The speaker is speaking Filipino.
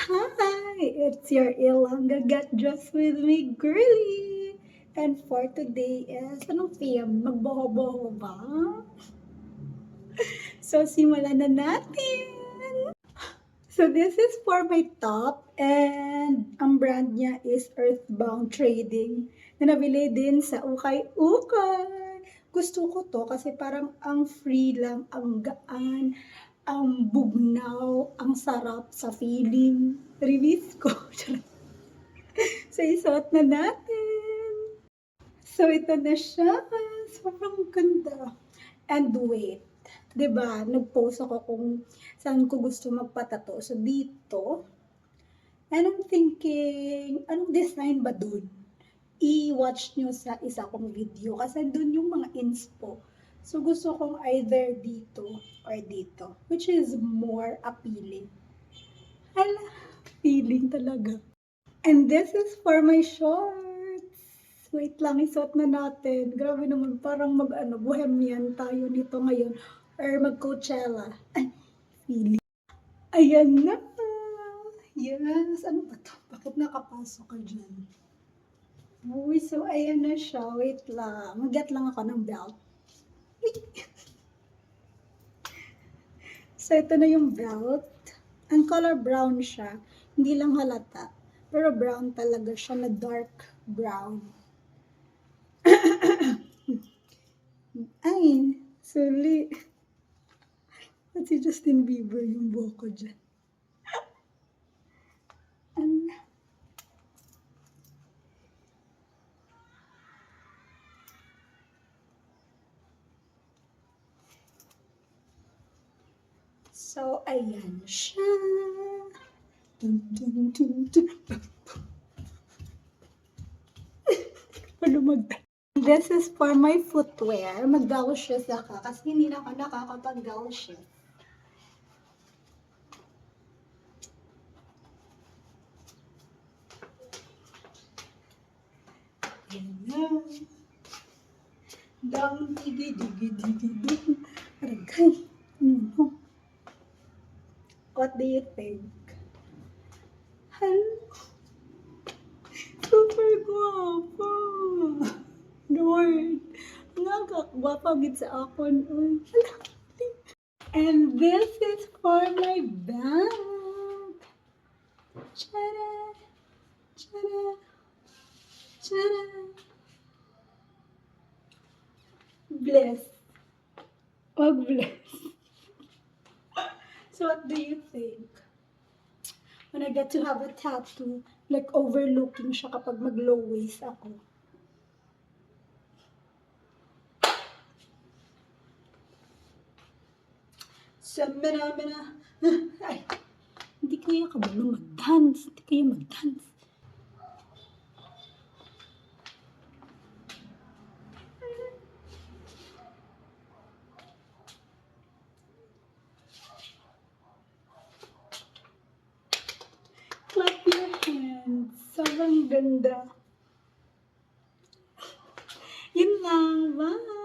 Hi, it's your Ilongga Get Dressed With Me girly. And for today is, anong theme? Magboho-boho ba? So, simulan na natin. So, this is for my top and ang brand niya is Earthbound Trading na nabili din sa Ukay-Ukay. Gusto ko to kasi parang ang free lang, ang gaan, ang bugnaw, ang sarap sa feeling. Release ko. So, isuot na natin. So, ito na siya. Sobrang ganda. And wait. 'Di ba? Nag-post ako kung saan ko gusto magpatato. So, dito. And I'm thinking, anong design ba dun? I-watch nyo sa isa kong video. Kasi dun yung mga inspo. So, gusto kong either dito or dito. Which is more appealing. Hala, feeling talaga. And this is for my shorts. Wait lang, isuot na natin. Grabe naman, parang bohemian tayo nito ngayon. Or mag-Coachella. Ay, feeling. Ayan na. Yes. Ano ba to? Bakit nakapasok ka dyan? Uy, so ayan na siya. Wait lang. Mag-get lang ako ng belt. So, ito na yung belt. Ang color brown siya. Hindi lang halata. Pero brown talaga siya na dark brown. Ay, suli. At si Justin Bieber yung buhok ko dyan. So, ayan siya. Dun, dun, dun, dun. This is for my footwear. Mag-galoshes ako kasi hindi na ako nakakapag-galoshes. Ayan na. Dang digi digi digi digi. Aragay. What do you think? Hello? Super guwapo. Lord. Nakakagwapa gid sa akon. And this is for my bag. Tada! Tada! Tada! Bless. Oh, bless. So what do you think? When I get to have a tattoo, like overlooking siya kapag mag-low waist ako. Samana. Ay, hindi kaya ka ba mag-dance? Hindi kaya mag-dance. Clap your hands. Sobrang ganda. Yun lang. Bye!